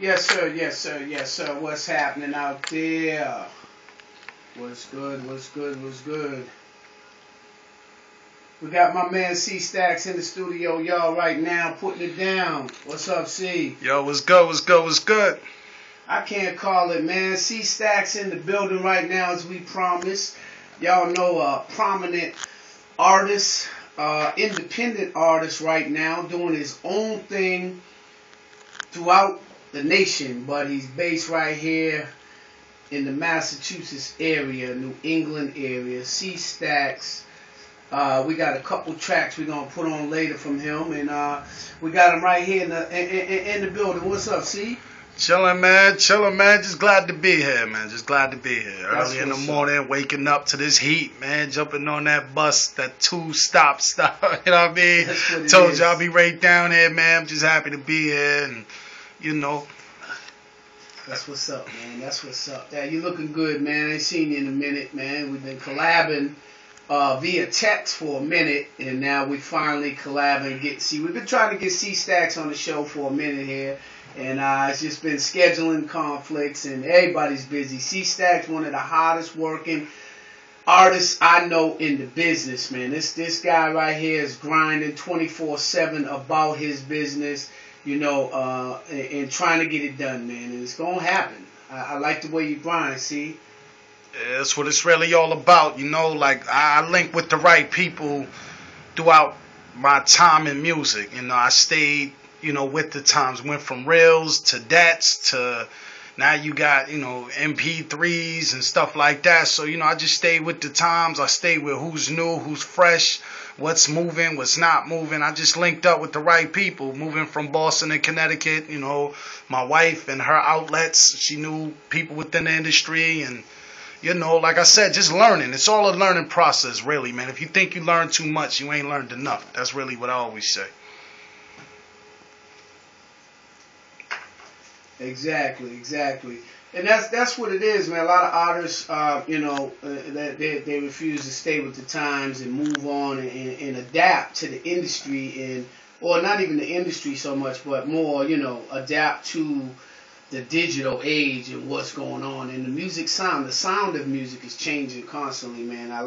Yes, sir. Yes, sir. Yes, sir. What's happening out there? What's good? What's good? What's good? We got my man C.stacks in the studio, y'all, right now, putting it down. What's up, C? Yo, what's good? What's good? What's good? I can't call it, man. C.stacks in the building right now, as we promised. Y'all know a prominent artist, independent artist right now, doing his own thing throughout the nation, but he's based right here in the Massachusetts area, New England area. C.stacks. We got a couple tracks we're gonna put on later from him, and we got him right here in the building. What's up, C? Chilling, man. Chilling, man. Just glad to be here, man. Just glad to be here. Early in the morning, waking up to this heat, man. Jumping on that bus, that two-stop. You know what I mean? Told you I'll be right down here, man. I'm just happy to be here, and you know. That's what's up, man. That's what's up. Dad, you looking good, man. I ain't seen you in a minute, man. We've been collabing via text for a minute, and now we finally collabing. We've been trying to get C.stacks on the show for a minute here, and it's just been scheduling conflicts, and everybody's busy. C.stacks, one of the hardest working artists I know in the business, man. This guy right here is grinding 24/7 about his business, you know, and trying to get it done, man. And it's gonna happen. I like the way you grind, see. Yeah, that's what it's really all about, you know. Like I link with the right people throughout my time in music. You know, I stayed, you know, with the times. Went from reels to dats to now you got, you know, MP3s and stuff like that. So, you know, I just stayed with the times. I stayed with who's new, who's fresh, what's moving, what's not moving. I just linked up with the right people. Moving from Boston and Connecticut, you know, my wife and her outlets. She knew people within the industry, and you know, like I said, just learning. It's all a learning process, really, man. If you think you learn too much, you ain't learned enough. That's really what I always say. Exactly. And that's what it is, man. A lot of artists, you know, that they refuse to stay with the times and move on and adapt to the industry, or not even the industry so much, but more, you know, adapt to the digital age and what's going on. And the music sound, the sound of music is changing constantly, man. I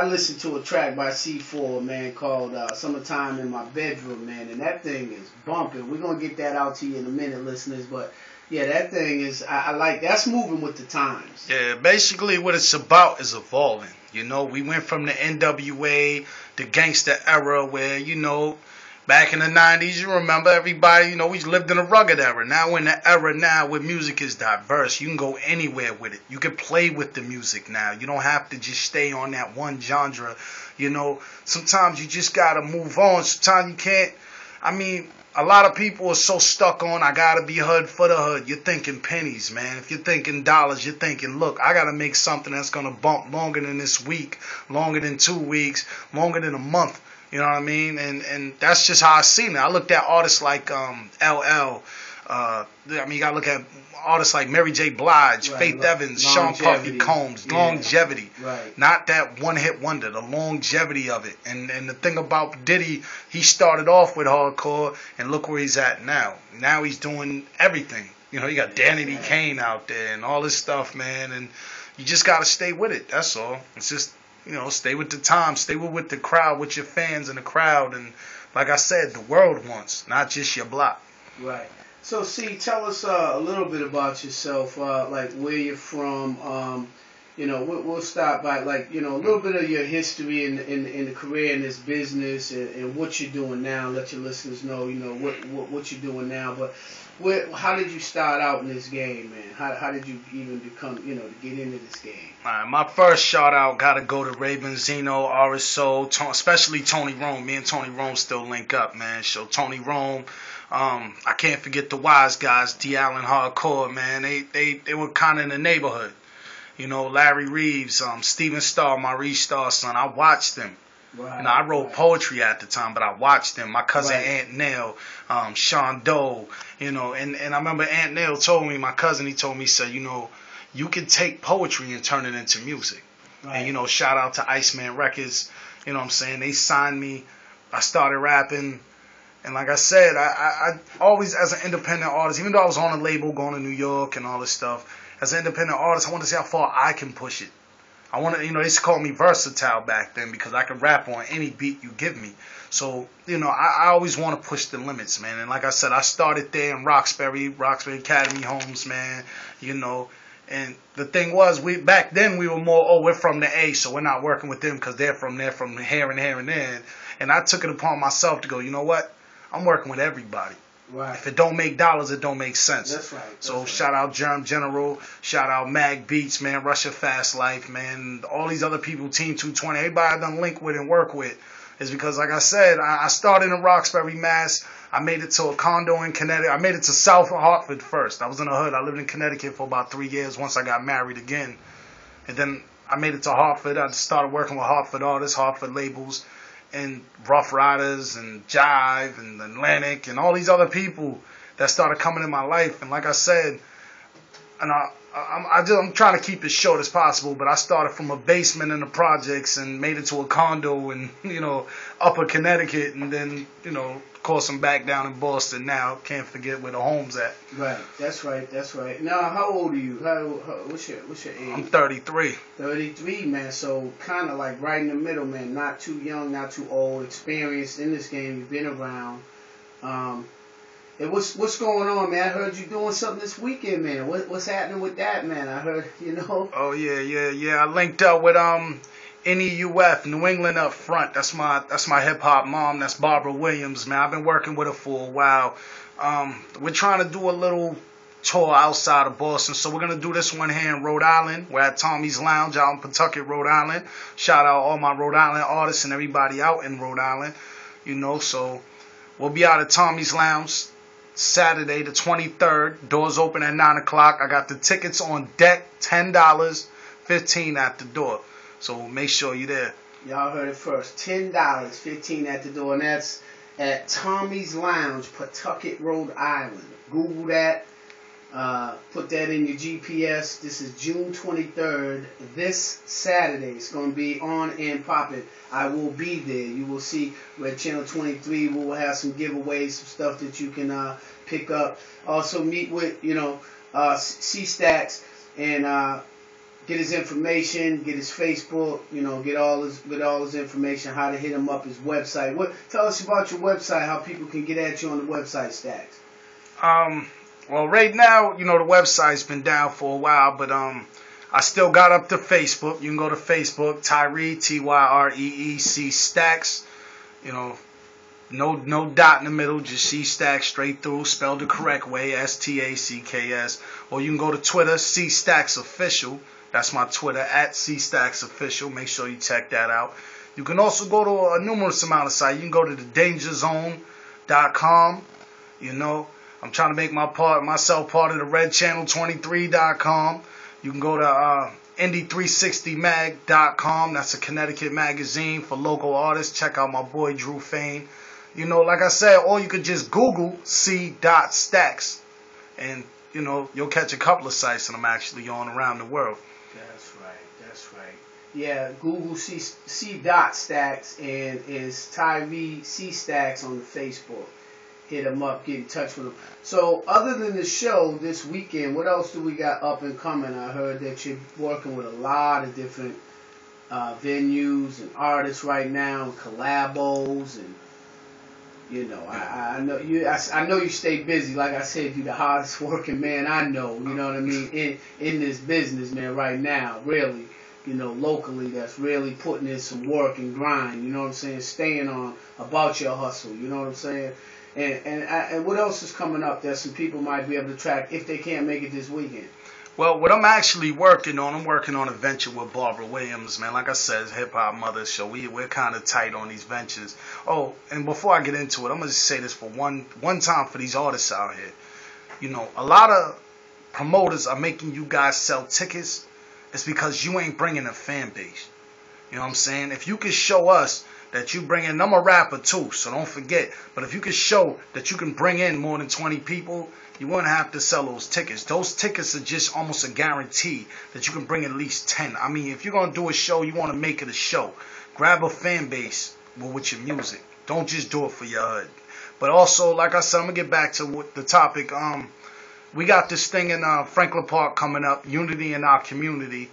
listened to a track by C4, man, called Summertime in My Bedroom, man, and that thing is bumping. We're going to get that out to you in a minute, listeners, but yeah, that thing is, I like, that's moving with the times. Yeah, basically what it's about is evolving. You know, we went from the NWA, the gangster era where, you know, back in the 90s, you remember everybody, you know, we lived in a rugged era. Now we're in the era now where music is diverse. You can go anywhere with it. You can play with the music now. You don't have to just stay on that one genre. You know, sometimes you just got to move on. Sometimes you can't. I mean, a lot of people are so stuck on, I got to be hood for the hood. You're thinking pennies, man. If you're thinking dollars, you're thinking, look, I got to make something that's going to bump longer than this week, longer than 2 weeks, longer than a month. You know what I mean? And that's just how I seen it. I looked at artists like LL. I mean, you got to look at artists like Mary J. Blige, right, Faith Evans, Sean Puffy Combs. Yeah. Longevity. Right. Not that one-hit wonder, the longevity of it. And the thing about Diddy, he started off with hardcore, and look where he's at now. Now he's doing everything. You know, you got Danny Kane out there and all this stuff, man. And you just got to stay with it. That's all. It's just, you know, stay with the time, stay with the crowd, with your fans in the crowd, and like I said, the world wants, not just your block. Right. So, C, tell us a little bit about yourself, like where you're from. You know, we'll start by, like, you know, a little bit of your history in the career in this business, and what you're doing now. Let your listeners know, you know, what you're doing now. But how did you start out in this game, man? How did you even become, you know, to get into this game? My first shout out got to go to Raven Zeno, RSO, especially Tony Rome. Me and Tony Rome still link up, man. So Tony Rome, I can't forget the Wise Guys, D. Allen Hardcore, man. They were kind of in the neighborhood. You know, Larry Reeves, Steven Starr, Maurice Starr's son. I watched them. Right, you know, I wrote poetry at the time, but I watched them. My cousin Aunt Nell, Sean Doe, you know, and I remember Aunt Nell told me, my cousin, he told me, said, you know, you can take poetry and turn it into music. Right. And, you know, shout out to Iceman Records. You know what I'm saying? They signed me. I started rapping. And like I said, I always, as an independent artist, even though I was on a label going to New York and all this stuff, as an independent artist, I want to see how far I can push it. I want to, they used to call me versatile back then because I could rap on any beat you give me. So, I always want to push the limits, man. And like I said, I started there in Roxbury Academy Homes, man, And the thing was, back then we were more, we're from the A, so we're not working with them because they're from here and here and there. And I took it upon myself to go, you know what? I'm working with everybody. Right. If it don't make dollars, it don't make sense. That's right. So shout out Germ General, shout out Mag Beats, man, Russia Fast Life, man, all these other people, Team 220, everybody I done link with and work with is because, like I said, I started in Roxbury, Mass. I made it to a condo in Connecticut. I made it to South Hartford first. I was in the hood. I lived in Connecticut for about 3 years once I got married again. And then I made it to Hartford. I started working with Hartford artists, Hartford labels, and Rough Riders and Jive and Atlantic and all these other people that started coming in my life. And like I said, and I'm trying to keep it short as possible, but I started from a basement in the projects and made it to a condo in, upper Connecticut, and then, of course I'm back down in Boston now. Can't forget where the home's at. Right, that's right. Now, how old are you? What's your age? I'm 33. 33, man, so kind of like right in the middle, man. Not too young, not too old, experienced in this game, you've been around. And what's going on, man? I heard you doing something this weekend, man. What's happening with that, man? I heard, Oh, yeah. I linked up with NEUF, New England Up Front. That's my hip hop mom. That's Barbara Williams, man. I've been working with her for a while. We're trying to do a little tour outside of Boston, so we're gonna do this one here in Rhode Island. We're at Tommy's Lounge out in Pawtucket, Rhode Island. Shout out all my Rhode Island artists and everybody out in Rhode Island. So we'll be out at Tommy's Lounge Saturday the 23rd. Doors open at 9 o'clock. I got the tickets on deck, $10, $15 at the door. So make sure you're there. Y'all heard it first. $10, $15 at the door. And that's at Tommy's Lounge, Pawtucket, Rhode Island. Google that. Put that in your GPS. This is June 23rd. This Saturday. It's going to be on and popping. I will be there. You will see Red Channel 23. We will have some giveaways, some stuff that you can pick up. Also meet with, C.stacks and get his information, get his Facebook, get all his information, how to hit him up, his website. Tell us about your website, how people can get at you on the website, Stacks. Well, right now, the website's been down for a while, but I still got up to Facebook. You can go to Facebook, Tyree, Tyree, C.stacks. No dot in the middle, just C.stacks straight through, spelled the correct way, STACKS. Or you can go to Twitter, C.stacks official. That's my Twitter, at C.stacks official. Make sure you check that out. You can also go to a numerous amount of sites. You can go to thedangerzone.com. I'm trying to make myself part of the redchannel23.com. You can go to indie360mag.com. That's a Connecticut magazine for local artists. Check out my boy Drew Fain. Like I said, or you could just Google C.stacks. And, you'll catch a couple of sites that I'm actually on around the world. That's right. Yeah, Google C.stacks and is Tyree C.stacks on the Facebook. Hit him up, get in touch with him. So, other than the show this weekend, what else do we got up and coming? I heard that you're working with a lot of different venues and artists right now, collabos, and I know you. I know you stay busy. Like I said, you're the hardest working man I know. You know what I mean? In this business, man, right now, really. Locally, that's really putting in some work and grind. You know what I'm saying? Staying on about your hustle. You know what I'm saying? And what else is coming up that some people might be able to track if they can't make it this weekend? Well, what I'm actually working on a venture with Barbara Williams, man. Like I said, Hip Hop Mother Show. We're kind of tight on these ventures. Oh, and before I get into it, I'm going to just say this for one time for these artists out here. A lot of promoters are making you guys sell tickets. It's because you ain't bringing a fan base. You know what I'm saying? If you can show us that you bring in, I'm a rapper too, so don't forget. But if you can show that you can bring in more than 20 people, you won't have to sell those tickets. Those tickets are just almost a guarantee that you can bring at least 10. I mean, if you're going to do a show, you want to make it a show. Grab a fan base with your music. Don't just do it for your hood. But also, like I said, I'm gonna get back to the topic. We got this thing in Franklin Park coming up, Unity in Our Community.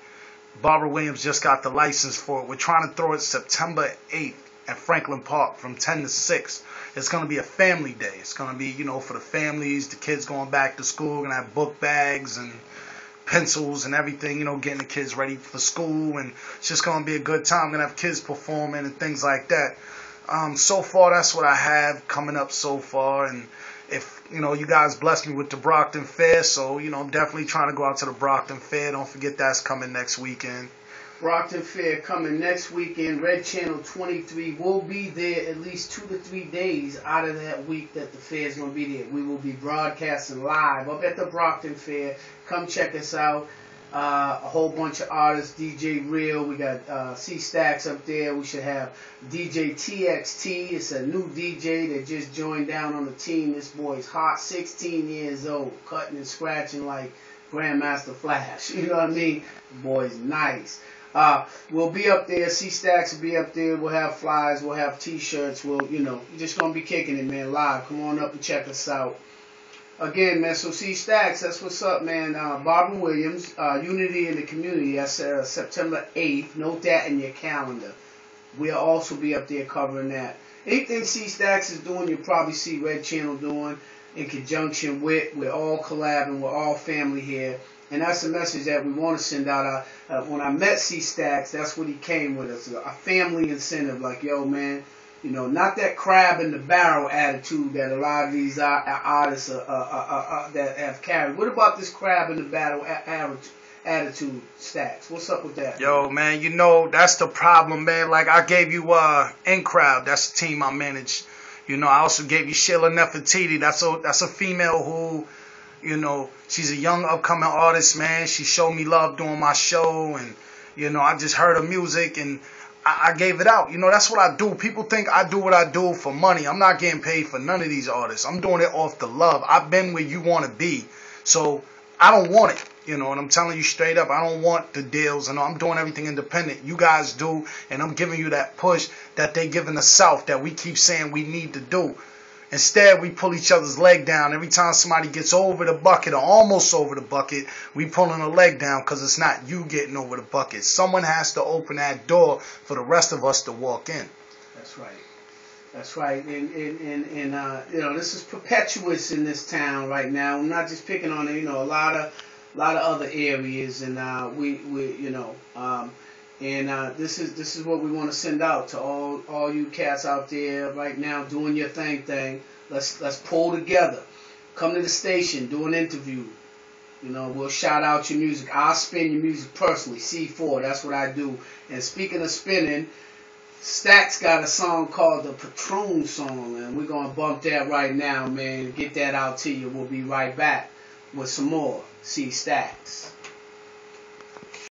Barbara Williams just got the license for it. We're trying to throw it September 8th at Franklin Park from 10 to 6. It's going to be a family day. It's going to be, for the families, the kids going back to school. We're going to have book bags and pencils and everything, getting the kids ready for school. And it's just going to be a good time. We're going to have kids performing and things like that. So far, that's what I have coming up so far. And if, you guys blessed me with the Brockton Fair, so, definitely trying to go out to the Brockton Fair. Don't forget that's coming next weekend. Brockton Fair coming next weekend. Red Channel 23 will be there at least 2 to 3 days out of that week that the fair is going to be there. We will be broadcasting live up at the Brockton Fair. Come check us out. A whole bunch of artists, DJ Real, we got C.stacks up there. We should have DJ TXT. It's a new DJ that just joined down on the team. This boy's hot, 16 years old, cutting and scratching like Grandmaster Flash. You know what I mean? The boy's nice. We'll be up there. C.stacks will be up there. We'll have flyers. We'll have T-shirts. We're just going to be kicking it, man, live. Come on up and check us out. Again, man, so C.stacks, that's what's up, man. Barbara Williams, Unity in the Community, that's September 8th. Note that in your calendar. We'll also be up there covering that. Anything C.stacks is doing, you'll probably see Red Channel doing in conjunction with. We're all collabing. We're all family here. And that's the message that we want to send out. When I met C.stacks, that's what he came with us. A family incentive, like, yo, man, not that crab in the barrel attitude that a lot of these artists that have carried. What about this crab in the barrel attitude, Stacks? What's up with that? Yo, man, that's the problem, man. Like, I gave you In Crowd. That's the team I manage. I also gave you Sheila Nefertiti. That's a female who, she's a young upcoming artist, man. She showed me love doing my show, and, I just heard her music, and I gave it out. That's what I do. People think I do what I do for money. I'm not getting paid for none of these artists. I'm doing it off the love. I've been where you want to be. So I don't want it. And I'm telling you straight up, I don't want the deals. And I'm doing everything independent. You guys do. And I'm giving you that push that they give in the South that we keep saying we need to do. Instead, we pull each other's leg down. Every time somebody gets over the bucket or almost over the bucket, we pulling a leg down because it's not you getting over the bucket. Someone has to open that door for the rest of us to walk in. That's right. That's right. And this is perpetuous in this town right now. I'm not just picking on it. A lot of other areas, and this is what we want to send out to all you cats out there right now doing your thing. Let's pull together. Come to the station, do an interview. We'll shout out your music. I'll spin your music personally. C4, that's what I do. And speaking of spinning, Stacks got a song called the Patron Song, and we're gonna bump that right now, man. Get that out to you. We'll be right back with some more C.stacks.